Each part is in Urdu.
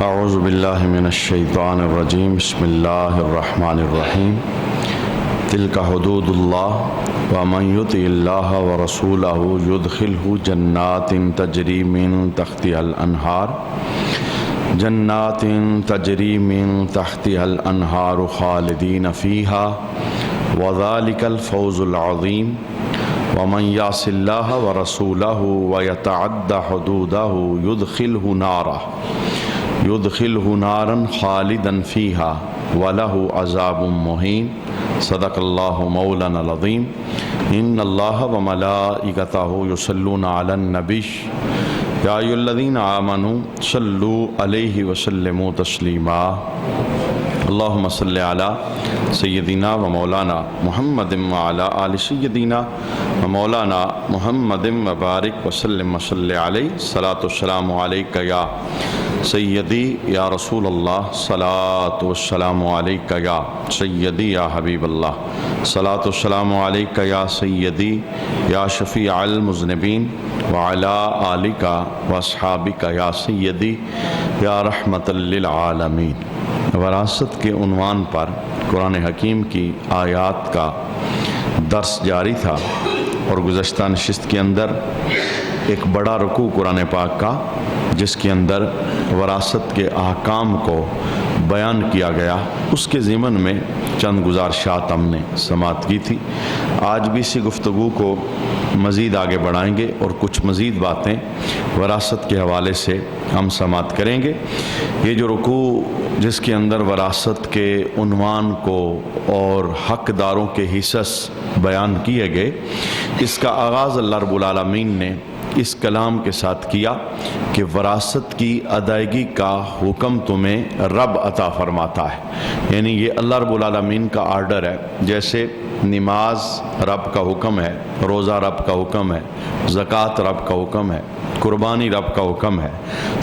اعوذ باللہ من الشیطان الرجیم بسم اللہ الرحمن الرحیم تلک حدود اللہ ومن یطع اللہ ورسولہ یدخلہ جنات تجری من تحتها الانہار خالدین فیہا وذلک الفوز العظیم ومن یعص اللہ ورسولہ ویتعد حدودہ یدخلہ نارا خالدا فیہا ولہ عذاب مہین صدق اللہ مولانا العظیم ان اللہ وملائکتہ یصلون علی النبی یا ایھا الذین آمنوا صلوا علیہ وسلموا تسلیما اللہم صلی علی سیدنا و مولانا محمد وعلی آل سیدنا و مولانا محمد وبارک وسلم وصلی علیہ صلاۃ والسلام علیک یا سیدی یا رسول اللہ صلاۃ والسلام علیک یا سیدی یا حبیب اللہ صلاۃ والسلام علیک یا سیدی یا شفیع المذنبین وعلی آلک واصحابک یا سیدی یا رحمت للعالمین۔ وراثت کے عنوان پر قرآن حکیم کی آیات کا درس جاری تھا اور گزشتہ نشست کے اندر ایک بڑا رکوع قرآن پاک کا جس کے اندر وراثت کے احکام کو بیان کیا گیا، اس کے ضمن میں چند گزارشات ہم نے سماعت کی تھی۔ آج بھی اسی گفتگو کو مزید آگے بڑھائیں گے اور کچھ مزید باتیں وراثت کے حوالے سے ہم سماعت کریں گے۔ یہ جو رکوع جس کے اندر وراثت کے عنوان کو اور حقداروں کے حصص بیان کیے گئے، اس کا آغاز اللہ رب العالمین نے اس کلام کے ساتھ کیا کہ وراثت کی ادائیگی کا حکم تمہیں رب عطا فرماتا ہے، یعنی یہ اللہ رب العالمین کا آرڈر ہے۔ جیسے نماز رب کا حکم ہے، روزہ رب کا حکم ہے، زکوٰۃ رب کا حکم ہے، قربانی رب کا حکم ہے،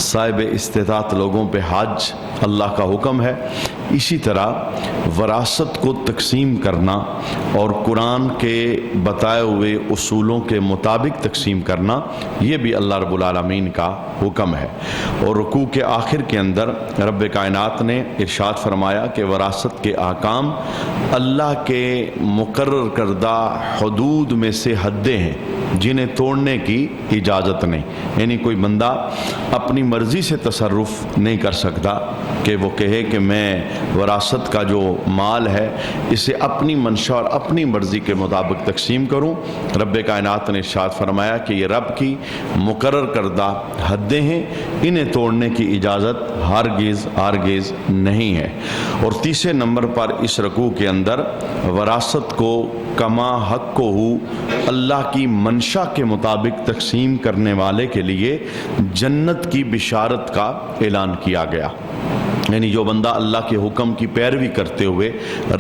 صاحب استطاعت لوگوں پہ حج اللہ کا حکم ہے، اسی طرح وراثت کو تقسیم کرنا اور قرآن کے بتائے ہوئے اصولوں کے مطابق تقسیم کرنا یہ بھی اللہ رب العالمین کا حکم ہے۔ اور رکوع کے آخر کے اندر رب کائنات نے ارشاد فرمایا کہ وراثت کے احکام اللہ کے مقرر کردہ حدود میں سے حدیں ہیں جنہیں توڑنے کی اجازت نہیں، یعنی کوئی بندہ اپنی مرضی سے تصرف نہیں کر سکتا کہ وہ کہے کہ میں وراثت کا جو مال ہے اسے اپنی منشا اور اپنی مرضی کے مطابق تقسیم کروں۔ رب کائنات نے ارشاد فرمایا کہ یہ رب کی مقرر کردہ حدیں ہیں، انہیں توڑنے کی اجازت ہرگز نہیں ہے۔ اور تیسرے نمبر پر اس رکوع کے اندر وراثت کو کما حق کو اللہ کی منشا کے مطابق تقسیم کرنے والے کے لیے جنت کی بشارت کا اعلان کیا گیا، یعنی جو بندہ اللہ کے حکم کی پیروی کرتے ہوئے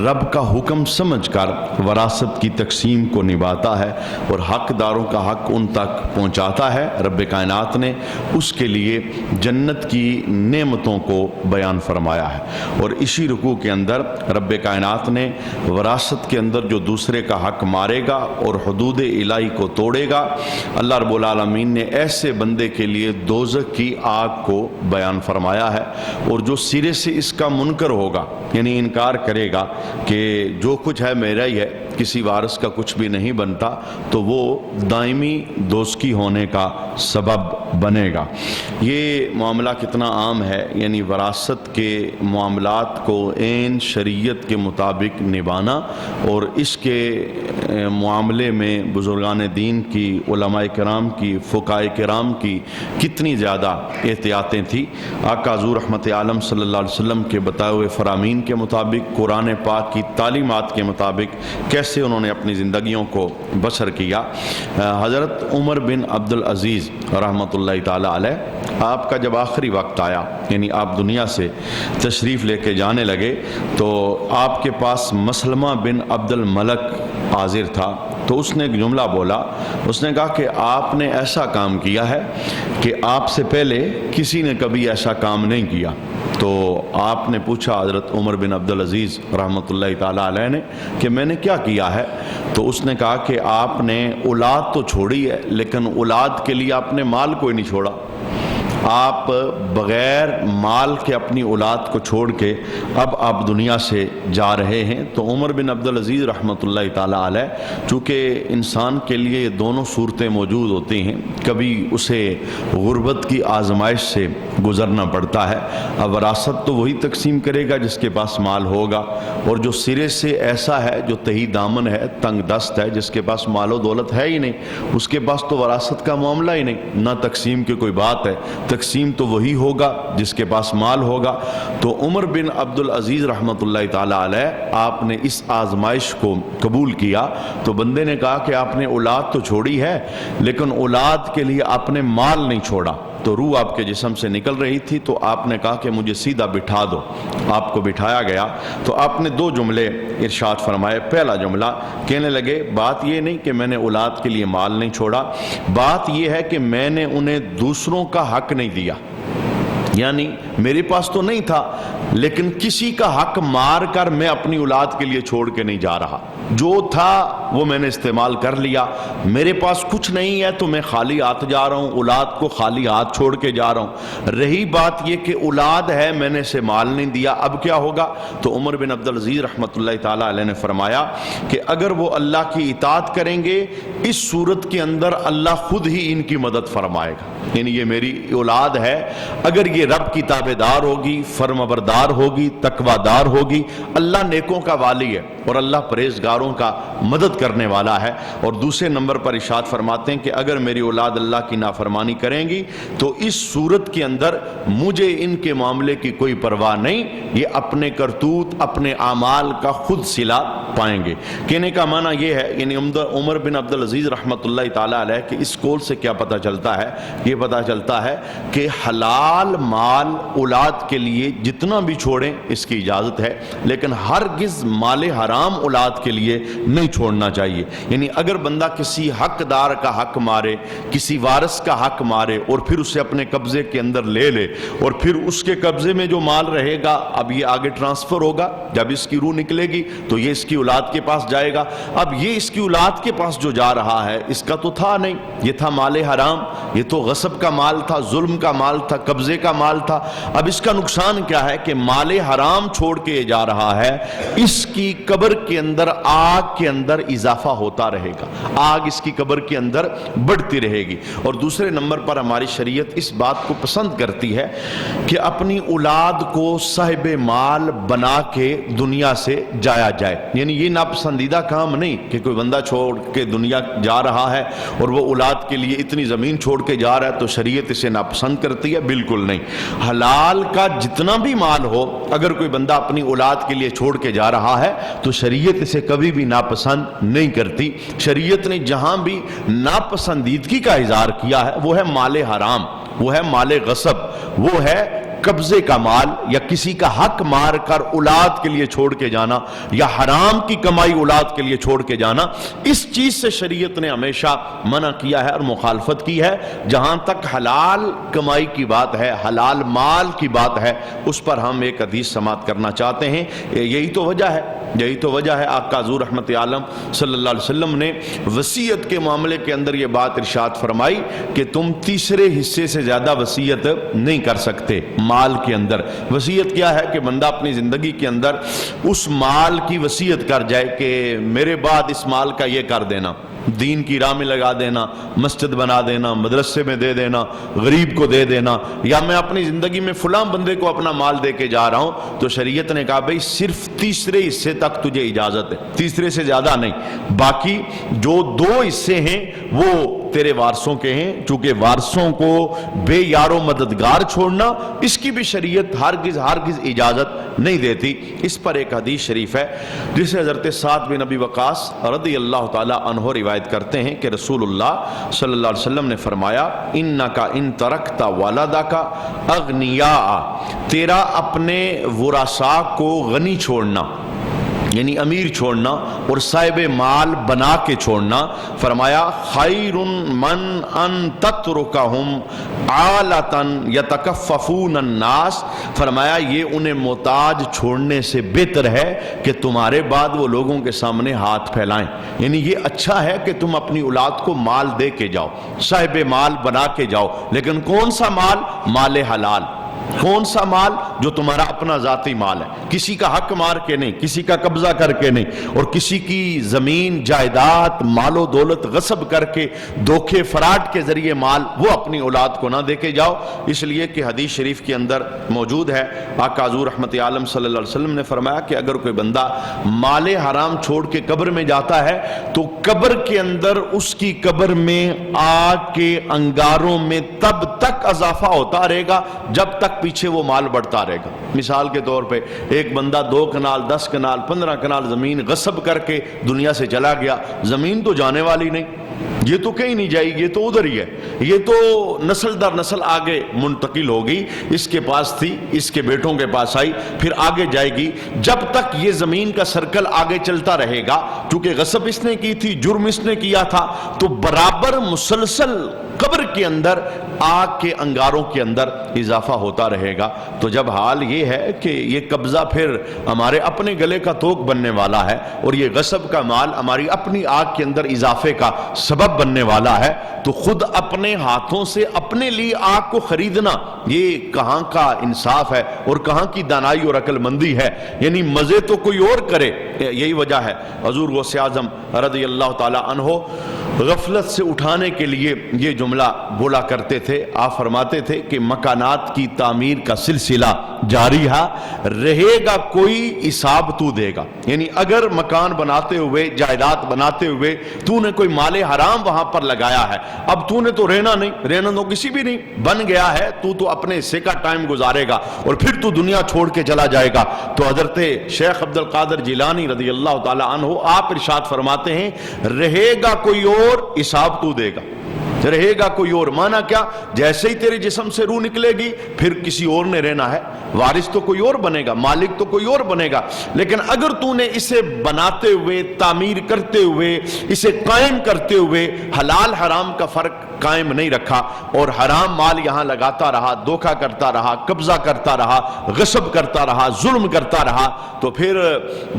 رب کا حکم سمجھ کر وراثت کی تقسیم کو نبھاتا ہے اور حقداروں کا حق ان تک پہنچاتا ہے، رب کائنات نے اس کے لیے جنت کی نعمتوں کو بیان فرمایا ہے۔ اور اسی رکوع کے اندر رب کائنات نے وراثت کے اندر جو دوسرے کا حق مارے گا اور حدود الہی کو توڑے گا، اللہ رب العالمین نے ایسے بندے کے لیے دوزخ کی آگ کو بیان فرمایا ہے۔ اور جو سرے سے اس کا منکر ہوگا، یعنی انکار کرے گا کہ جو کچھ ہے میرا ہی ہے، کسی وارث کا کچھ بھی نہیں بنتا، تو وہ دائمی دوزخی ہونے کا سبب بنے گا۔ یہ معاملہ کتنا عام ہے، یعنی وراثت کے معاملات کو عین شریعت کے مطابق نبھانا، اور اس کے معاملے میں بزرگان دین کی، علماء کرام کی، فقہاء کرام کی کتنی زیادہ احتیاطیں تھیں۔ آقا حضور رحمت عالم صلی اللہ علیہ وسلم کے بتائے ہوئے فرامین کے مطابق، قرآن پاک کی تعلیمات کے مطابق کیسے انہوں نے اپنی زندگیوں کو بسر کیا۔ حضرت عمر بن عبدالعزیز رحمۃ اللہ تعالی علیہ، آپ کا جب آخری وقت آیا، یعنی آپ دنیا سے تشریف لے کے جانے لگے، تو آپ کے پاس مسلمہ بن عبد الملک حاضر تھا۔ تو اس نے ایک جملہ بولا، اس نے کہا کہ آپ نے ایسا کام کیا ہے کہ آپ سے پہلے کسی نے کبھی ایسا کام نہیں کیا۔ تو آپ نے پوچھا حضرت عمر بن عبدالعزیز رحمۃ اللہ تعالیٰ علیہ نے کہ میں نے کیا کیا ہے؟ تو اس نے کہا کہ آپ نے اولاد تو چھوڑی ہے، لیکن اولاد کے لیے آپ نے مال کوئی نہیں چھوڑا۔ آپ بغیر مال کے اپنی اولاد کو چھوڑ کے اب آپ دنیا سے جا رہے ہیں۔ تو عمر بن عبدالعزیز رحمۃ اللہ تعالیٰ علیہ، چونکہ انسان کے لیے یہ دونوں صورتیں موجود ہوتی ہیں، کبھی اسے غربت کی آزمائش سے گزرنا پڑتا ہے۔ اب وراثت تو وہی تقسیم کرے گا جس کے پاس مال ہوگا، اور جو سرے سے ایسا ہے، جو تہی دامن ہے، تنگ دست ہے، جس کے پاس مال و دولت ہے ہی نہیں، اس کے پاس تو وراثت کا معاملہ ہی نہیں، نہ تقسیم کی کوئی بات ہے۔ تقسیم تو وہی ہوگا جس کے پاس مال ہوگا۔ تو عمر بن عبدالعزیز رحمۃ اللہ تعالیٰ علیہ، آپ نے اس آزمائش کو قبول کیا۔ تو بندے نے کہا کہ آپ نے اولاد تو چھوڑی ہے، لیکن اولاد کے لیے آپ نے مال نہیں چھوڑا۔ تو روح آپ کے جسم سے نکل رہی تھی، تو آپ نے کہا کہ مجھے سیدھا بٹھا دو۔ آپ کو بٹھایا گیا تو آپ نے 2 جملے ارشاد فرمائے۔ پہلا جملہ کہنے لگے، بات یہ نہیں کہ میں نے اولاد کے لیے مال نہیں چھوڑا، بات یہ ہے کہ میں نے انہیں دوسروں کا حق نہیں دیا۔ یعنی میرے پاس تو نہیں تھا، لیکن کسی کا حق مار کر میں اپنی اولاد کے لیے چھوڑ کے نہیں جا رہا۔ جو تھا وہ میں نے استعمال کر لیا۔ میرے پاس کچھ نہیں ہے تو میں خالی ہاتھ جا رہا ہوں، اولاد کو خالی ہاتھ چھوڑ کے جا رہا ہوں۔ رہی بات یہ کہ اولاد ہے، میں نے اسے مال نہیں دیا، اب کیا ہوگا؟ تو عمر بن عبدالعزیز رحمۃ اللہ تعالیٰ علیہ نے فرمایا کہ اگر وہ اللہ کی اطاعت کریں گے، اس صورت کے اندر اللہ خود ہی ان کی مدد فرمائے گا۔ یعنی یہ میری اولاد ہے، اگر یہ رب کی تابعدار ہوگی، فرمانبردار ہوگی، تقوی دار ہوگی، اللہ نیکوں کا والی ہے اور اللہ پرہیزگاروں کا مدد کرنے والا ہے۔ اور دوسرے نمبر پر ارشاد فرماتے ہیں کہ اگر میری اولاد اللہ کی نافرمانی کریں گی تو اس صورت کے اندر مجھے ان کے معاملے کی کوئی پرواہ نہیں، یہ اپنے کرتوت، اپنے اعمال کا خود صلہ پائیں گے۔ کہنے کا معنی یہ ہے، یعنی عمر بن عبدالعزیز رحمۃ اللہ تعالیٰ علیہ کہ اس قول سے کیا پتہ چلتا ہے؟ یہ پتہ چلتا ہے کہ حلال مال اولاد کے لیے جتنا بھی چھوڑیں اس کی اجازت ہے، لیکن ہرگز مال حرام اولاد کے لیے نہیں چھوڑنا چاہیے۔ یعنی اگر بندہ کسی حقدار کا حق مارے، کسی وارث کا حق مارے اور پھر اسے اپنے قبضے کے اندر لے لے، اور پھر اس کے قبضے میں جو مال رہے گا اب یہ آگے ٹرانسفر ہوگا، جب اس کی روح نکلے گی تو یہ اس کی اولاد کے پاس جائے گا۔ اب یہ اس کی اولاد کے پاس جو جا رہا ہے اس کا تو تھا نہیں، یہ تھا مال حرام، یہ تو غصب کا مال تھا، ظلم کا مال تھا، قبضے کا مال تھا۔ اب اس کا نقصان کیا ہے کہ مال حرام چھوڑ کے جا رہا ہے، اس کی قبر کے اندر آگ کے اندر اضافہ ہوتا رہے گا، آگ اس کی قبر کے اندر بڑھتی رہے گی۔ اور دوسرے نمبر پر ہماری شریعت اس بات کو پسند کرتی ہے کہ اپنی اولاد کو صاحب مال بنا کے دنیا سے جایا جائے۔ یعنی یہ ناپسندیدہ کام نہیں کہ کوئی بندہ چھوڑ کے دنیا جا رہا ہے اور وہ اولاد کے لیے اتنی زمین چھوڑ کے جا رہا ہے تو شریعت اسے ناپسند کرتی ہے، بالکل نہیں۔ حلال کا جتنا بھی مال ہو، اگر کوئی بندہ اپنی اولاد کے لیے چھوڑ کے جا رہا ہے تو شریعت اسے کبھی بھی ناپسند نہیں کرتی۔ شریعت نے جہاں بھی ناپسندیدگی کا اظہار کیا ہے وہ ہے مال حرام، وہ ہے مال غصب، وہ ہے قبضے کا مال، یا کسی کا حق مار کر اولاد کے لیے چھوڑ کے جانا، یا حرام کی کمائی اولاد کے لیے چھوڑ کے جانا۔ اس چیز سے شریعت نے ہمیشہ منع کیا ہے اور مخالفت کی ہے۔ جہاں تک حلال کمائی کی بات ہے، حلال مال کی بات ہے، اس پر ہم ایک حدیث سماعت کرنا چاہتے ہیں۔ یہی تو وجہ ہے آقا حضور رحمت عالم صلی اللہ علیہ وسلم نے وصیت کے معاملے کے اندر یہ بات ارشاد فرمائی کہ تم تیسرے حصے سے زیادہ وصیت نہیں کر سکتے مال کے اندر۔ وصیت کیا ہے کہ بندہ اپنی زندگی کے اندر اس مال کی وصیت کر جائے کہ میرے بعد اس مال کا یہ کر دینا، دین کی راہ میں لگا دینا، مسجد بنا دینا، مدرسے میں دے دینا، غریب کو دے دینا، یا میں اپنی زندگی میں فلاں بندے کو اپنا مال دے کے جا رہا ہوں۔ تو شریعت نے کہا بھئی صرف تیسرے حصے تک تجھے اجازت ہے، تیسرے سے زیادہ نہیں۔ باقی جو 2 حصے ہیں وہ تیرے وارثوں کے ہیں، چونکہ وارثوں کو بے یار و مددگار چھوڑنا اس کی بھی شریعت ہرگز اجازت نہیں دیتی۔ اس پر ایک حدیث شریف ہے جسے حضرت سعد بن ابی وقاص رضی اللہ تعالی عنہ روایت کرتے ہیں کہ رسول اللہ صلی اللہ علیہ وسلم نے فرمایا انکا ان ترکت ولدکا اغنیاء، تیرا اپنے ورثاء کو غنی چھوڑنا، یعنی امیر چھوڑنا اور صاحب مال بنا کے چھوڑنا. فرمایا خیر من ان تترکہم عالۃ یتکففون الناس، فرمایا یہ انہیں محتاج چھوڑنے سے بہتر ہے کہ تمہارے بعد وہ لوگوں کے سامنے ہاتھ پھیلائیں. یعنی یہ اچھا ہے کہ تم اپنی اولاد کو مال دے کے جاؤ، صاحب مال بنا کے جاؤ، لیکن کون سا مال؟ مال حلال. کون سا مال؟ جو تمہارا اپنا ذاتی مال ہے، کسی کا حق مار کے نہیں، کسی کا قبضہ کر کے نہیں، اور کسی کی زمین جائیداد مال و دولت غصب کر کے دھوکے فراڈ کے ذریعے مال وہ اپنی اولاد کو نہ دے کے جاؤ. اس لیے کہ حدیث شریف کے اندر موجود ہے، آقا حضور رحمت عالم صلی اللہ علیہ وسلم نے فرمایا کہ اگر کوئی بندہ مال حرام چھوڑ کے قبر میں جاتا ہے تو قبر کے اندر اس کی قبر میں آگ کے انگاروں میں تب تک اضافہ ہوتا رہے گا جب تک پیچھے وہ مال بڑھتا رہے گا. مثال کے طور پہ ایک بندہ 2 کنال 10 کنال 15 کنال زمین غصب کر کے دنیا سے چلا گیا. زمین تو جانے والی نہیں، یہ تو کہیں نہیں جائے گی، یہ تو ادھر ہی ہے، یہ تو نسل در نسل آگے منتقل ہوگی. اس کے پاس تھی، اس کے بیٹوں کے پاس آئی، پھر آگے جائے گی. جب تک یہ زمین کا سرکل آگے چلتا رہے گا، چونکہ غصب اس نے کی تھی، جرم اس نے کیا تھا، تو برابر مسلسل قبر کے اندر آگ کے انگاروں کے اندر اضافہ ہوتا رہے گا. تو جب حال یہ ہے کہ یہ قبضہ پھر ہمارے اپنے گلے کا توق بننے والا ہے اور یہ غصب کا مال ہماری اپنی آگ کے اندر اضافے کا سبب بننے والا ہے، تو خود اپنے ہاتھوں سے اپنے لیے آگ کو خریدنا یہ کہاں کا انصاف ہے اور کہاں کی دانائی اور عقل مندی ہے. یعنی مزے تو کوئی اور کرے. یہی وجہ ہے حضور غوث اعظم رضی اللہ تعالی عنہ غفلت سے اٹھانے کے لیے یہ جملہ بولا کرتے تھے. آپ فرماتے تھے کہ مکانات کی تعمیر کا سلسلہ جاری ہے، رہے گا کوئی حساب تو دے گا. یعنی اگر مکان بناتے ہوئے جائیداد بناتے ہوئے تو نے کوئی مال حرام وہاں پر لگایا ہے، اب تو نے تو رہنا نہیں، رہنا تو کسی بھی نہیں، بن گیا ہے، تو اپنے حصے کا ٹائم گزارے گا اور پھر تو دنیا چھوڑ کے چلا جائے گا. تو حضرت شیخ عبد القادر جیلانی رضی اللہ تعالی عنہ آپ ارشاد فرماتے ہیں رہے گا کوئی اور حساب تو دے گا. رہے گا کوئی اور مانا کیا؟ جیسے ہی تیرے جسم سے روح نکلے گی پھر کسی اور نے رہنا ہے، وارث تو کوئی اور بنے گا، مالک تو کوئی اور بنے گا. لیکن اگر تو نے اسے بناتے ہوئے، تعمیر کرتے ہوئے، اسے قائم کرتے ہوئے حلال حرام کا فرق قائم نہیں رکھا اور حرام مال یہاں لگاتا رہا، دھوکہ کرتا رہا، قبضہ کرتا رہا، غصب کرتا رہا، ظلم کرتا رہا، تو پھر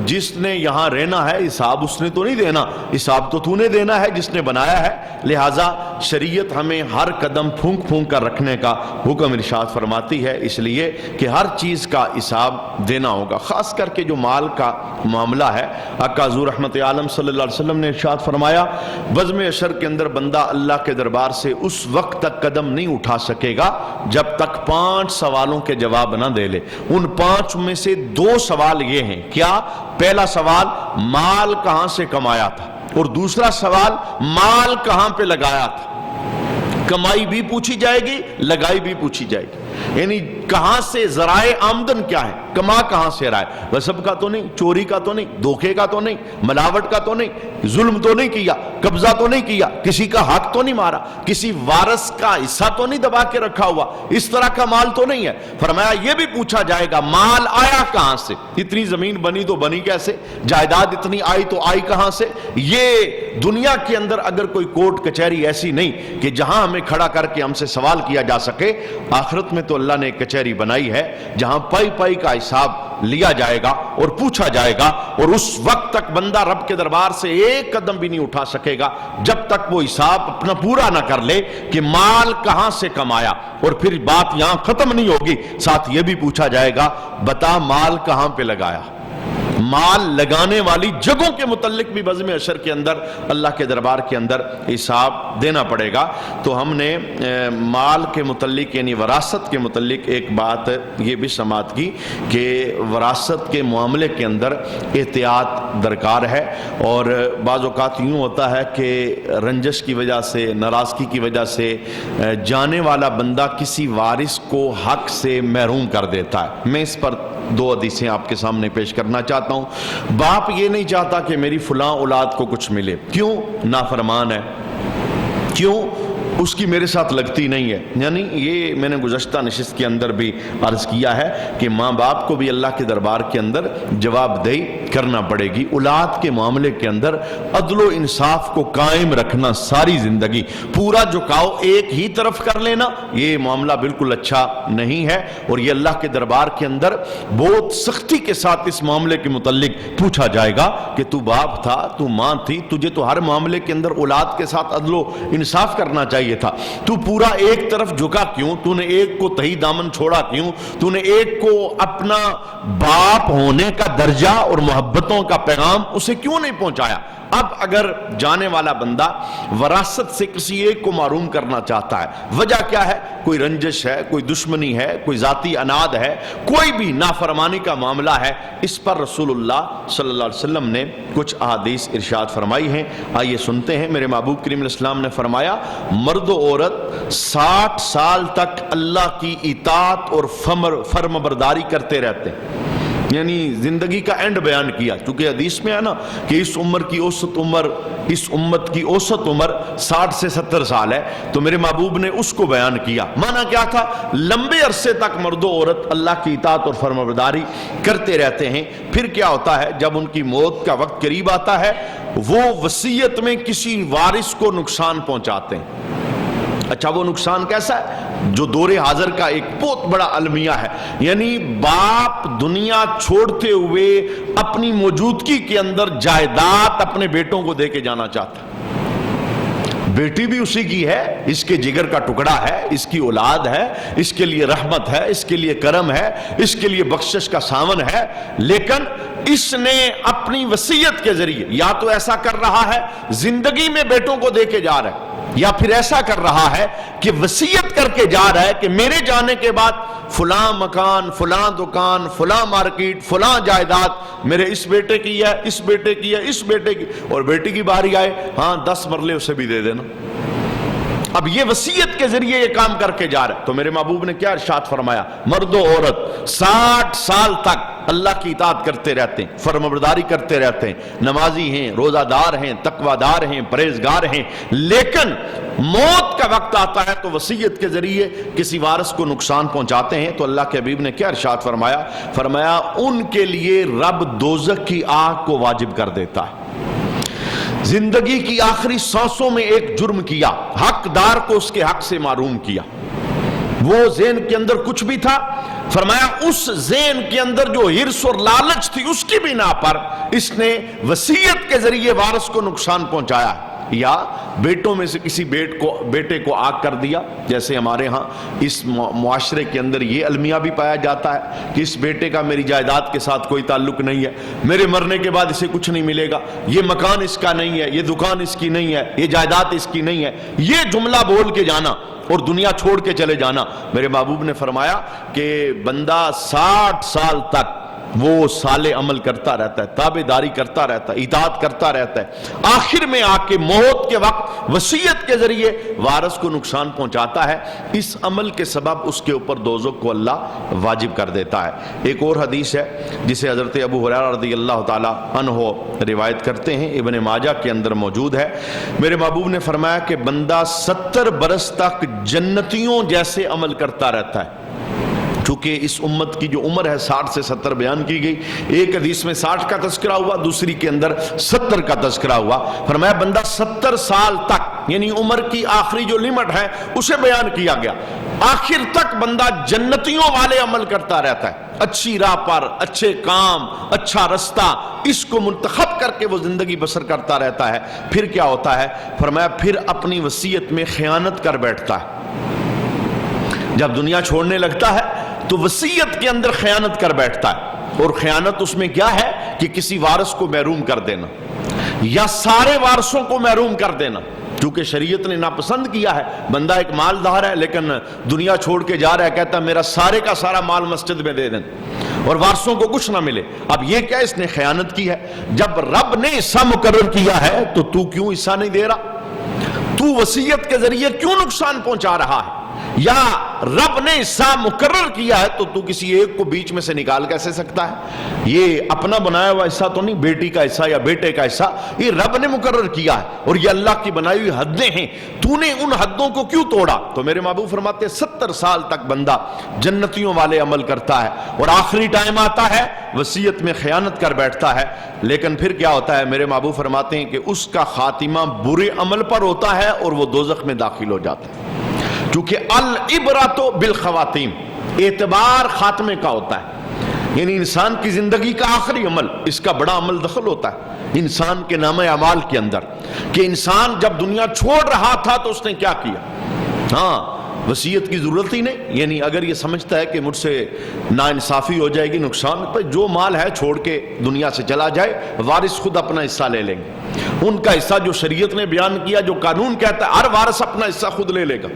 جس نے یہاں رہنا ہے حساب اس نے تو نہیں دینا، حساب تو نے دینا ہے جس نے بنایا ہے. لہٰذا شریعت ہمیں ہر قدم پھونک پھونک کر رکھنے کا حکم ارشاد فرماتی ہے، اس لیے کہ ہر چیز کا حساب دینا ہوگا. خاص کر کے جو مال کا معاملہ ہے، آقا حضور رحمت عالم صلی اللہ علیہ وسلم نے ارشاد فرمایا بزم عشر کے اندر بندہ اللہ کے دربار سے اس وقت تک قدم نہیں اٹھا سکے گا جب تک 5 سوالوں کے جواب نہ دے لے. ان 5 میں سے 2 سوال یہ ہیں. کیا؟ پہلا سوال مال کہاں سے کمایا تھا، اور دوسرا سوال مال کہاں پہ لگایا تھا. کمائی بھی پوچھی جائے گی، لگائی بھی پوچھی جائے گی. یعنی کہاں سے ذرائع آمدن کیا ہے، کما کہاں سے رہا ہے، غصب کا تو نہیں، چوری کا تو نہیں، دھوکے کا تو نہیں، ملاوٹ کا تو نہیں، ظلم تو نہیں کیا، قبضہ تو نہیں کیا، کسی کا حق تو نہیں مارا، کسی وارث کا حصہ تو نہیں دبا کے رکھا ہوا، اس طرح کا مال تو نہیں ہے. فرمایا یہ بھی پوچھا جائے گا مال آیا کہاں سے، اتنی زمین بنی تو بنی کیسے، جائیداد اتنی آئی تو آئی کہاں سے. یہ دنیا کے اندر اگر کوئی کورٹ کچہری ایسی نہیں کہ جہاں ہمیں کھڑا کر کے ہم سے سوال کیا جا سکے، آخرت میں تو اللہ نے ایک کچہری بنائی ہے جہاں پائی پائی کا حساب لیا جائے گا اور پوچھا جائے گا، اور اس وقت تک بندہ رب کے دربار سے ایک قدم بھی نہیں اٹھا سکے گا جب تک وہ حساب اپنا پورا نہ کر لے کہ مال کہاں سے کمایا. اور پھر بات یہاں ختم نہیں ہوگی، ساتھ یہ بھی پوچھا جائے گا بتا مال کہاں پہ لگایا. مال لگانے والی جگہوں کے متعلق بھی بزم عشر کے اندر اللہ کے دربار کے اندر حساب دینا پڑے گا. تو ہم نے مال کے متعلق یعنی وراثت کے متعلق ایک بات یہ بھی سماعت کی کہ وراثت کے معاملے کے اندر احتیاط درکار ہے. اور بعض اوقات یوں ہوتا ہے کہ رنجش کی وجہ سے، ناراضگی کی وجہ سے جانے والا بندہ کسی وارث کو حق سے محروم کر دیتا ہے. میں اس پر 2 حدیثیں آپ کے سامنے پیش کرنا چاہتا ہوں. باپ یہ نہیں چاہتا کہ میری فلاں اولاد کو کچھ ملے. کیوں؟ نافرمان ہے. کیوں؟ اس کی میرے ساتھ لگتی نہیں ہے. یعنی یہ میں نے گزشتہ نشست کے اندر بھی عرض کیا ہے کہ ماں باپ کو بھی اللہ کے دربار کے اندر جواب دہی کرنا پڑے گی. اولاد کے معاملے کے اندر عدل و انصاف کو قائم رکھنا ساری زندگی، پورا جھکاؤ ایک ہی طرف کر لینا، یہ معاملہ بالکل اچھا نہیں ہے. اور یہ اللہ کے دربار کے اندر بہت سختی کے ساتھ اس معاملے کے متعلق پوچھا جائے گا کہ تو باپ تھا، تو ماں تھی، تجھے تو ہر معاملے کے اندر اولاد کے ساتھ عدل و انصاف کرنا چاہیے تھا. تو پورا ایک طرف جھکا کیوں؟ تو نے ایک کو تہی دامن چھوڑا کیوں؟ تو نے ایک کو اپنا باپ ہونے کا درجہ اور محبتوں کا پیغام اسے کیوں نہیں پہنچایا؟ اب اگر جانے والا بندہ وراثت سے کسی ایک کو محروم کرنا چاہتا ہے، وجہ کیا ہے؟ کوئی رنجش ہے، کوئی دشمنی ہے، کوئی ذاتی اناد ہے، کوئی بھی نافرمانی کا معاملہ ہے، اس پر رسول اللہ صلی اللہ علیہ وسلم نے کچھ احادیث ارشاد فرمائی ہیں. آئیے سنتے ہیں. میرے محبوب کریم علیہ السلام نے فرمایا مرد و عورت 60 سال تک اللہ کی اطاعت اور فرمانبرداری کرتے رہتے ہیں. یعنی زندگی کا اینڈ بیان کیا، چونکہ حدیث میں ہے نا کہ اس امت کی اوسط عمر 60 سے 70 سال ہے، تو میرے محبوب نے اس کو بیان کیا. معنی کیا تھا؟ لمبے عرصے تک مرد و عورت اللہ کی اطاعت اور فرمانبرداری کرتے رہتے ہیں. پھر کیا ہوتا ہے؟ جب ان کی موت کا وقت قریب آتا ہے، وہ وصیت میں کسی وارث کو نقصان پہنچاتے ہیں. اچھا، وہ نقصان کیسا ہے؟ جو دور حاضر کا ایک بہت بڑا المیہ ہے. یعنی باپ دنیا چھوڑتے ہوئے اپنی موجودگی کے اندر جائیداد اپنے بیٹوں کو دے کے جانا چاہتا ہے. بیٹی بھی اسی کی ہے، اس کے جگر کا ٹکڑا ہے، اس کی اولاد ہے، اس کے لیے رحمت ہے، اس کے لیے کرم ہے، اس کے لیے بخشش کا ساون ہے. لیکن اس نے اپنی وصیت کے ذریعے یا تو ایسا کر رہا ہے زندگی میں بیٹوں کو دے کے جا رہا ہے، یا پھر ایسا کر رہا ہے کہ وصیت کر کے جا رہا ہے کہ میرے جانے کے بعد فلاں مکان، فلاں دکان، فلاں مارکیٹ، فلاں جائیداد میرے اس بیٹے کی ہے، اس بیٹے کی ہے، اس بیٹے کی، اور بیٹی کی باری آئے ہاں 10 مرلے اسے بھی دے دینا. اب یہ وصیت کے ذریعے یہ کام کر کے جا رہا ہے. تو میرے محبوب نے کیا ارشاد فرمایا؟ مرد و عورت 60 سال تک اللہ کی اطاعت کرتے رہتے ہیں، فرمانبرداری کرتے رہتے ہیں، نمازی ہیں، روزہ دار ہیں، تقوی دار ہیں، پرہیزگار ہیں، لیکن موت کا وقت آتا ہے تو وصیت کے ذریعے کسی وارث کو نقصان پہنچاتے ہیں. تو اللہ کے حبیب نے کیا ارشاد فرمایا؟ فرمایا ان کے لیے رب دوزخ کی آگ کو واجب کر دیتا ہے. زندگی کی آخری سانسوں میں ایک جرم کیا، حقدار کو اس کے حق سے محروم کیا. وہ ذہن کے اندر کچھ بھی تھا، فرمایا اس ذہن کے اندر جو ہرس اور لالچ تھی اس کی بنا پر اس نے وصیت کے ذریعے وارث کو نقصان پہنچایا. یا بیٹوں میں سے کسی بیٹے کو آگ کر دیا. جیسے ہمارے ہاں اس معاشرے کے اندر یہ المیہ بھی پایا جاتا ہے کہ اس بیٹے کا میری جائیداد کے ساتھ کوئی تعلق نہیں ہے، میرے مرنے کے بعد اسے کچھ نہیں ملے گا، یہ مکان اس کا نہیں ہے، یہ دکان اس کی نہیں ہے، یہ جائیداد اس کی نہیں ہے. یہ جملہ بول کے جانا اور دنیا چھوڑ کے چلے جانا. میرے محبوب نے فرمایا کہ بندہ 60 سال تک وہ صالح عمل کرتا رہتا ہے، تابعداری کرتا رہتا ہے، اطاعت کرتا رہتا ہے، آخر میں آ کے موت کے وقت وصیت کے ذریعے وارث کو نقصان پہنچاتا ہے. اس عمل کے سبب اس کے اوپر دوزخ کو اللہ واجب کر دیتا ہے. ایک اور حدیث ہے جسے حضرت ابو ہریرہ رضی اللہ تعالی عنہ روایت کرتے ہیں، ابن ماجہ کے اندر موجود ہے. میرے محبوب نے فرمایا کہ بندہ 70 برس تک جنتیوں جیسے عمل کرتا رہتا ہے. چونکہ اس امت کی جو عمر ہے 60 سے 70 بیان کی گئی، ایک حدیث میں 60 کا تذکرہ ہوا، دوسری کے اندر 70 کا تذکرہ ہوا. فرمایا بندہ 70 سال تک، یعنی عمر کی آخری جو لمٹ ہے اسے بیان کیا گیا، آخر تک بندہ جنتیوں والے عمل کرتا رہتا ہے، اچھی راہ پر، اچھے کام، اچھا رستہ، اس کو منتخب کر کے وہ زندگی بسر کرتا رہتا ہے. پھر کیا ہوتا ہے؟ فرمایا پھر اپنی وصیت میں خیانت کر بیٹھتا ہے. جب دنیا چھوڑنے لگتا ہے تو وصیت کے اندر خیانت کر بیٹھتا ہے. اور خیانت اس میں کیا ہے کہ کسی وارث کو محروم کر دینا یا سارے وارثوں کو محروم کر دینا. چونکہ شریعت نے ناپسند کیا ہے، بندہ ایک مالدار ہے لیکن دنیا چھوڑ کے جا رہا ہے، کہتا ہے میرا سارے کا سارا مال مسجد میں دے دیں اور وارثوں کو کچھ نہ ملے. اب یہ کیا اس نے خیانت کی ہے؟ جب رب نے حصہ مقرر کیا ہے تو کیوں حصہ نہیں دے رہا؟ تو وصیت کے ذریعے کیوں نقصان پہنچا رہا ہے؟ یا رب نے حصہ مقرر کیا ہے تو کسی ایک کو بیچ میں سے نکال کیسے سکتا ہے؟ یہ اپنا بنایا ہوا حصہ تو نہیں، بیٹی کا حصہ یا بیٹے کا حصہ، یہ رب نے مقرر کیا ہے اور یہ اللہ کی بنائی ہوئی حدیں ہیں، تو نے ان حدوں کو کیوں توڑا؟ تو میرے محبوب فرماتے ہیں 70 سال تک بندہ جنتیوں والے عمل کرتا ہے اور آخری ٹائم آتا ہے وصیت میں خیانت کر بیٹھتا ہے، لیکن پھر کیا ہوتا ہے؟ میرے محبوب فرماتے ہیں کہ اس کا خاتمہ برے عمل پر ہوتا ہے اور وہ دوزخ میں داخل ہو جاتا ہے، کیونکہ العبرۃ بالخواتیم، اعتبار خاتمے کا ہوتا ہے، یعنی انسان کی زندگی کا آخری عمل، اس کا بڑا عمل دخل ہوتا ہے انسان کے نام اعمال کے اندر، کہ انسان جب دنیا چھوڑ رہا تھا تو اس نے کیا کیا؟ ہاں وصیت کی ضرورت ہی نہیں، یعنی اگر یہ سمجھتا ہے کہ مجھ سے ناانصافی ہو جائے گی، نقصان، تو جو مال ہے چھوڑ کے دنیا سے چلا جائے، وارث خود اپنا حصہ لے لیں گے، ان کا حصہ جو شریعت نے بیان کیا، جو قانون کہتا ہے ہر وارث اپنا حصہ خود لے لے گا۔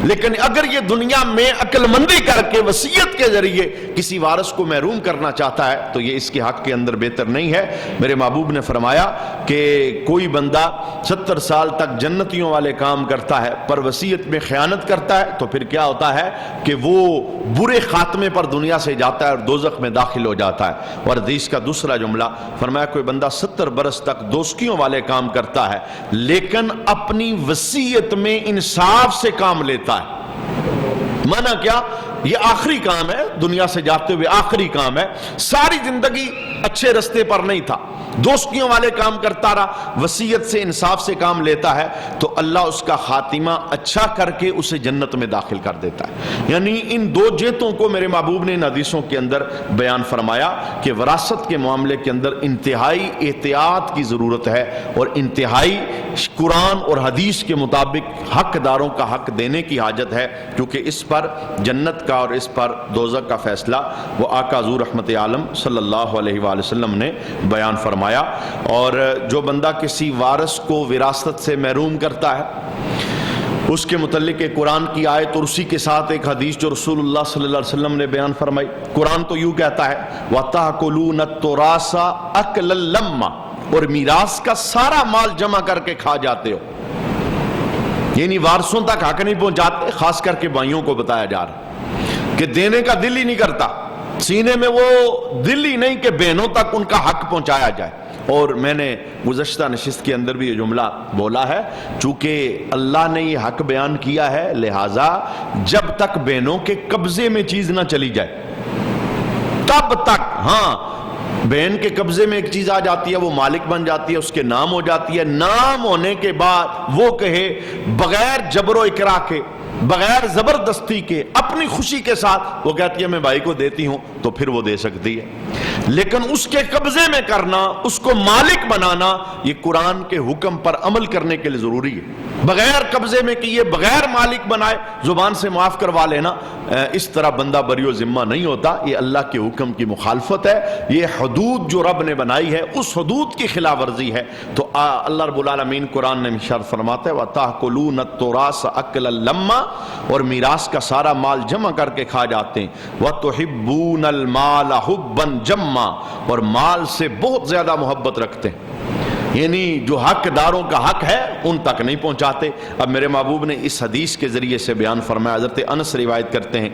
لیکن اگر یہ دنیا میں عقل مندی کر کے وصیت کے ذریعے کسی وارث کو محروم کرنا چاہتا ہے تو یہ اس کے حق کے اندر بہتر نہیں ہے۔ میرے محبوب نے فرمایا کہ کوئی بندہ 70 سال تک جنتیوں والے کام کرتا ہے پر وصیت میں خیانت کرتا ہے تو پھر کیا ہوتا ہے کہ وہ برے خاتمے پر دنیا سے جاتا ہے اور دوزخ میں داخل ہو جاتا ہے۔ اور حدیث کا دوسرا جملہ فرمایا کوئی بندہ 70 برس تک دوستیوں والے کام کرتا ہے لیکن اپنی وصیت میں انصاف سے کام لیتا ہے، مانا کیا؟ یہ آخری کام ہے، دنیا سے جاتے ہوئے آخری کام ہے، ساری زندگی اچھے رستے پر نہیں تھا، دوستیوں والے کام کرتا رہا، وصیت سے انصاف سے کام لیتا ہے تو اللہ اس کا خاتمہ اچھا کر کے اسے جنت میں داخل کر دیتا ہے۔ یعنی ان دو جہتوں کو میرے محبوب نے ان حدیثوں کے اندر بیان فرمایا کہ وراثت کے معاملے کے اندر انتہائی احتیاط کی ضرورت ہے اور انتہائی قرآن اور حدیث کے مطابق حق داروں کا حق دینے کی حاجت ہے، کیونکہ اس پر جنت کا اور اس پر دوزخ کا فیصلہ وہ آقا حضور رحمت عالم صلی اللہ علیہ وآلہ وسلم نے بیان فرمایا۔ اور جو بندہ کسی وارث کو وراثت سے محروم کرتا ہے اس کے متعلق ایک قرآن کی آیت اور اسی کے ساتھ ایک حدیث جو رسول اللہ صلی اللہ علیہ وسلم نے بیان فرمائی۔ قرآن تو یوں کہتا ہے وَتَأْكُلُونَ التُّرَاثَ أَكْلًا لَمًّا، اور میراث کا سارا مال جمع کر کے کھا جاتے ہو، یعنی وارثوں تک حق نہیں پہنچاتے، خاص کر کے بھائیوں کو بتایا جا رہا کہ دینے کا دل ہی نہیں کرتا، سینے میں وہ دل ہی نہیں کہ بہنوں تک ان کا حق پہنچایا جائے۔ اور میں نے گزشتہ نشست کے اندر بھی یہ جملہ بولا ہے، چونکہ اللہ نے یہ حق بیان کیا ہے لہٰذا جب تک بہنوں کے قبضے میں چیز نہ چلی جائے تب تک، ہاں بہن کے قبضے میں ایک چیز آ جاتی ہے وہ مالک بن جاتی ہے، اس کے نام ہو جاتی ہے، نام ہونے کے بعد وہ کہے بغیر جبر و اکراہ کے، بغیر زبردستی کے، اپنی خوشی کے ساتھ وہ کہتی ہے میں بھائی کو دیتی ہوں تو پھر وہ دے سکتی ہے، لیکن اس کے قبضے میں کرنا، اس کو مالک بنانا، یہ قرآن کے حکم پر عمل کرنے کے لیے ضروری ہے۔ بغیر قبضے میں کیے، بغیر مالک بنائے، زبان سے معاف کروا لینا، اس طرح بندہ بری و ذمہ نہیں ہوتا، یہ اللہ کے حکم کی مخالفت ہے، یہ حدود جو رب نے بنائی ہے اس حدود کی خلاف ورزی ہے۔ تو اللہ رب العالمین قرآن نے ارشاد فرماتا ہے وَتَأْكُلُونَ التُّرَاثَ أَكْلًا لَمًّا، اور میراث کا سارا مال جمع کر کے کھا جاتے ہیں، وَتُحِبُّونَ الْمَالَ حُبًّا جَمًّا، اور مال سے بہت زیادہ محبت رکھتے ہیں، یعنی جو حق داروں کا حق ہے ان تک نہیں پہنچاتے۔ اب میرے محبوب نے اس حدیث کے ذریعے سے بیان فرمایا، حضرت انس روایت کرتے ہیں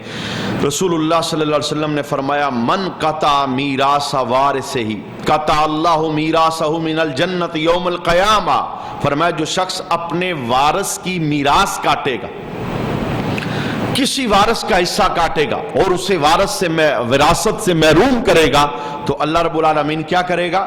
رسول اللہ صلی اللہ علیہ وسلم نے فرمایا من قطع میراث وارثہ قطع اللہ میراثہ من الجنت یوم القیامہ، فرمایا جو شخص اپنے وارث کی میراث کاٹے گا، کسی وارث کا حصہ کاٹے گا اور اسے وراثت سے محروم کرے گا تو اللہ رب العالمین کیا کرے گا؟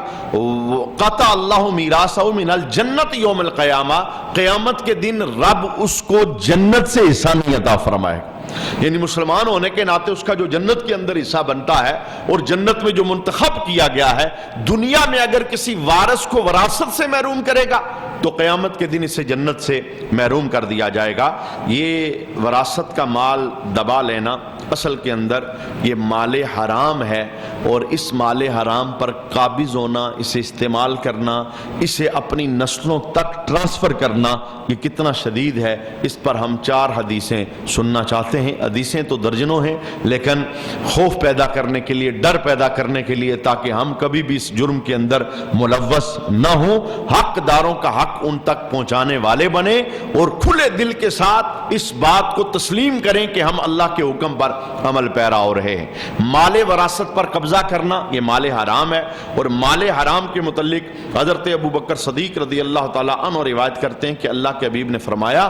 قطع اللہ میراثہ من الجنت یوم القیامہ، قیامت کے دن رب اس کو جنت سے حصہ نہیں عطا فرمائے گا، یعنی مسلمان ہونے کے ناطے اس کا جو جنت کے اندر حصہ بنتا ہے اور جنت میں جو منتخب کیا گیا ہے، دنیا میں اگر کسی وارث کو وراثت سے محروم کرے گا تو قیامت کے دن اسے جنت سے محروم کر دیا جائے گا۔ یہ وراثت کا مال دبا لینا اصل کے اندر یہ مال حرام ہے، اور اس مال حرام پر قابض ہونا، اسے استعمال کرنا، اسے اپنی نسلوں تک ٹرانسفر کرنا، یہ کتنا شدید ہے۔ اس پر ہم 4 حدیثیں سننا چاہتے ہیں۔ حدیثیں تو درجنوں ہیں، لیکن خوف پیدا کرنے کے لیے، ڈر پیدا کرنے کے لیے، تاکہ ہم کبھی بھی اس جرم کے اندر ملوث نہ ہوں، حقداروں کا حق ان تک پہنچانے والے بنیں اور کھلے دل کے ساتھ اس بات کو تسلیم کریں کہ ہم اللہ کے حکم پر عمل پیرا ہو رہے ہیں۔ مال وراثت پر قبضہ کرنا یہ مال حرام ہے، اور مال حرام کے متعلق حضرت ابو بکر صدیق رضی اللہ تعالیٰ عنہ روایت کرتے ہیں کہ اللہ کے حبیب نے فرمایا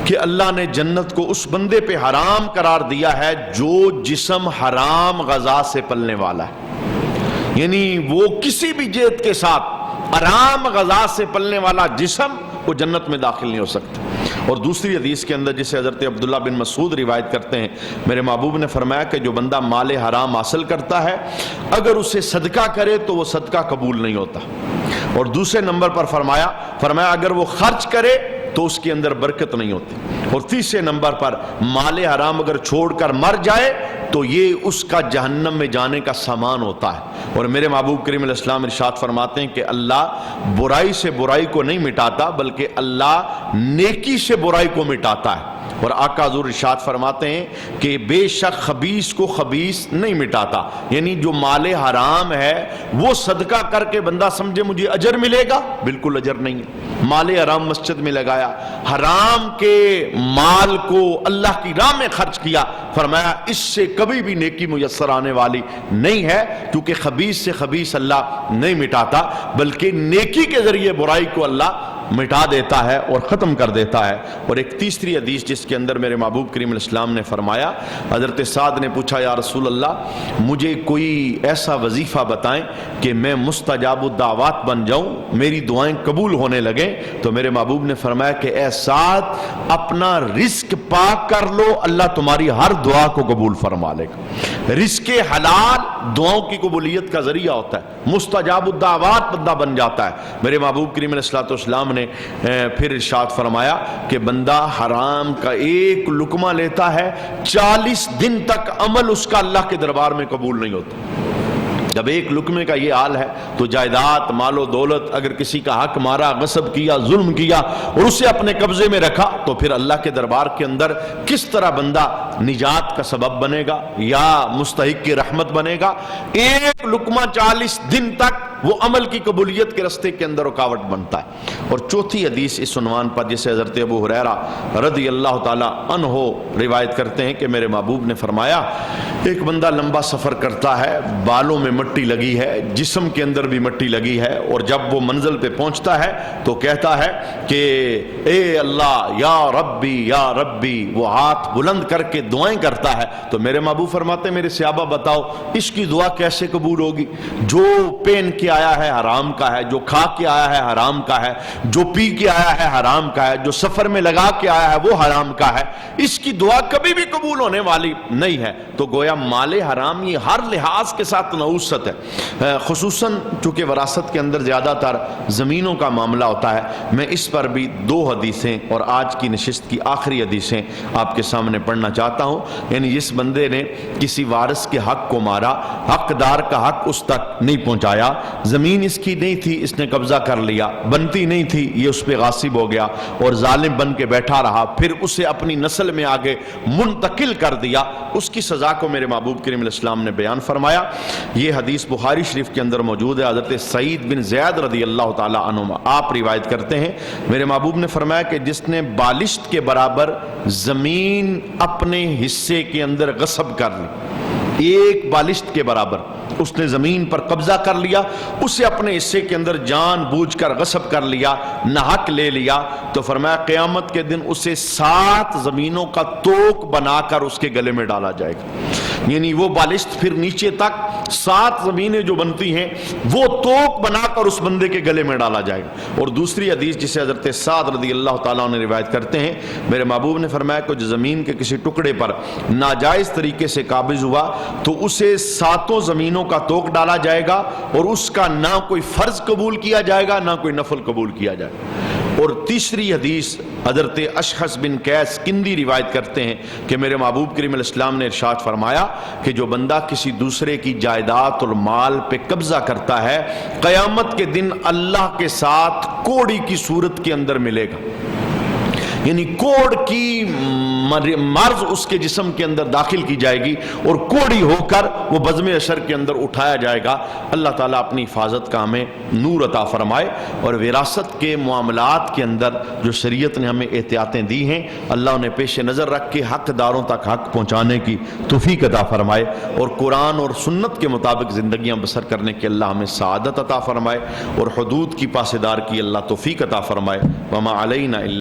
کہ اللہ نے جنت کو اس بندے پہ حرام قرار دیا ہے جو جسم حرام غذا سے پلنے والا ہے، یعنی وہ کسی بھی جہت کے ساتھ حرام غذا سے پلنے والا جسم وہ جنت میں داخل نہیں ہو سکتا۔ اور دوسری حدیث کے اندر جسے حضرت عبداللہ بن مسعود روایت کرتے ہیں، میرے محبوب نے فرمایا کہ جو بندہ مال حرام حاصل کرتا ہے اگر اسے صدقہ کرے تو وہ صدقہ قبول نہیں ہوتا، اور دوسرے نمبر پر فرمایا اگر وہ خرچ کرے تو اس کے اندر برکت نہیں ہوتی، اور تیسرے نمبر پر مال حرام اگر چھوڑ کر مر جائے تو یہ اس کا جہنم میں جانے کا سامان ہوتا ہے۔ اور میرے محبوب کریم علیہ السلام ارشاد فرماتے ہیں کہ اللہ برائی سے برائی کو نہیں مٹاتا بلکہ اللہ نیکی سے برائی کو مٹاتا ہے، اور آقا حضور ارشاد فرماتے ہیں کہ بے شک خبیث کو خبیث نہیں مٹاتا، یعنی جو مال حرام ہے وہ صدقہ کر کے بندہ سمجھے مجھے اجر ملے گا، بالکل اجر نہیں ہے۔ مال حرام مسجد میں لگایا، حرام کے مال کو اللہ کی راہ میں خرچ کیا، فرمایا اس سے کبھی بھی نیکی میسر آنے والی نہیں ہے، کیونکہ خبیث سے خبیث اللہ نہیں مٹاتا بلکہ نیکی کے ذریعے برائی کو اللہ مٹا دیتا ہے اور ختم کر دیتا ہے۔ اور ایک تیسری حدیث جس کے اندر میرے محبوب کریم علیہ السلام نے فرمایا، حضرت سعد نے پوچھا یا رسول اللہ مجھے کوئی ایسا وظیفہ بتائیں کہ میں مستجاب الدعوات بن جاؤں، میری دعائیں قبول ہونے لگیں، تو میرے محبوب نے فرمایا کہ اے سعد اپنا رزق پاک کر لو، اللہ تمہاری ہر دعا کو قبول فرما لے گا۔ رزق حلال دعاؤں کی قبولیت کا ذریعہ ہوتا ہے، مستجاب الدعوات بندہ بن جاتا ہے۔ میرے محبوب کریم علیہ السلام نے پھر ارشاد فرمایا کہ بندہ حرام کا ایک لقمہ لیتا ہے 40 دن تک عمل اس کا اللہ کے دربار میں قبول نہیں ہوتا۔ جب ایک لقمے کا یہ حال ہے تو جائیداد، مال و دولت، اگر کسی کا حق مارا، غصب کیا، ظلم کیا اور اسے اپنے قبضے میں رکھا تو پھر اللہ کے دربار کے اندر کس طرح بندہ نجات کا سبب بنے گا یا مستحق کی رحمت بنے گا؟ ایک لقمہ 40 دن تک وہ عمل کی قبولیت کے راستے کے اندر رکاوٹ بنتا ہے۔ اور چوتھی حدیث اس عنوان پر جسے حضرت ابو ہریرہ رضی اللہ تعالی عنہ روایت کرتے ہیں کہ میرے محبوب نے فرمایا ایک بندہ لمبا سفر کرتا ہے، بالوں میں مٹی لگی ہے، جسم کے اندر بھی مٹی لگی ہے، اور جب وہ منزل پہ پہنچتا ہے تو کہتا ہے کہ اے اللہ یا ربی، وہ ہاتھ بلند کر کے دعائیں کرتا ہے۔ تو میرے محبوب فرماتے ہیں میرے صحابہ بتاؤ اس کی دعا کیسے قبول ہوگی؟ جو پہن کے آیا ہے حرام کا ہے، جو کھا کے آیا ہے حرام کا ہے، جو پی کے آیا ہے حرام کا ہے، جو سفر میں لگا کے آیا ہے وہ حرام کا ہے، اس کی دعا کبھی بھی قبول ہونے والی نہیں ہے۔ تو گویا مال حرام یہ ہر لحاظ کے ساتھ نحوست ہے، خصوصاً چونکہ وراثت کے اندر زیادہ تر زمینوں کا معاملہ ہوتا ہے۔ میں اس پر بھی 2 حدیثیں اور آج کی نشست کی آخری حدیثیں آپ کے سامنے پڑھنا چاہتا ہوں۔ یعنی جس بندے نے کسی وارث کے حق کو مارا، حقدار کا حق اس تک نہیں پہنچایا، زمین اس کی نہیں تھی اس نے قبضہ کر لیا، بنتی نہیں تھی یہ اس پہ غاصب ہو گیا اور ظالم بن کے بیٹھا رہا، پھر اسے اپنی نسل میں آگے منتقل کر دیا، اس کی سزا کو میرے محبوب کریم علیہ السلام نے بیان فرمایا۔ یہ حدیث بخاری شریف کے اندر موجود ہے، حضرت سعید بن زید رضی اللہ تعالی عنہ آپ روایت کرتے ہیں میرے محبوب نے فرمایا کہ جس نے بالشت کے برابر زمین اپنے حصے کے اندر غصب کر لی، ایک بالشت کے برابر اس نے زمین پر قبضہ کر لیا، اسے اپنے حصے کے اندر جان بوجھ کر غصب کر لیا، ناحق لے لیا، تو فرمایا قیامت کے دن اسے 7 زمینوں کا توق بنا کر اس کے گلے میں ڈالا جائے گا۔ یعنی وہ بالشت پھر نیچے تک 7 زمینیں جو بنتی ہیں وہ توق بنا کر اس بندے کے گلے میں ڈالا جائے گا۔ اور دوسری حدیث جسے حضرت سعد رضی اللہ تعالیٰ عنہ روایت کرتے ہیں میرے محبوب نے فرمایا کہ جو زمین کے کسی ٹکڑے پر ناجائز طریقے سے قابض ہوا تو اسے 7 زمینوں کا توق ڈالا جائے گا، اور اس کا نہ کوئی فرض قبول کیا جائے گا نہ کوئی نفل قبول کیا جائے گا۔ اور تیسری حدیث حضرت اشخص بن قیس کندی روایت کرتے ہیں کہ میرے محبوب کریم علیہ السلام نے ارشاد فرمایا کہ جو بندہ کسی دوسرے کی جائیداد اور مال پہ قبضہ کرتا ہے قیامت کے دن اللہ کے ساتھ کوڑی کی صورت کے اندر ملے گا، یعنی کوڑ کی مرض اس کے جسم کے اندر داخل کی جائے گی اور کوڑی ہو کر وہ بزم حشر کے اندر اٹھایا جائے گا۔ اللہ تعالیٰ اپنی حفاظت کا ہمیں نور عطا فرمائے، اور وراثت کے معاملات کے اندر جو شریعت نے ہمیں احتیاطیں دی ہیں اللہ انہیں پیش نظر رکھ کے حق داروں تک حق پہنچانے کی توفیق عطا فرمائے، اور قرآن اور سنت کے مطابق زندگیاں بسر کرنے کی اللہ ہمیں سعادت عطا فرمائے، اور حدود کی پاسدار کی اللہ توفیق عطا فرمائے۔ وما علینا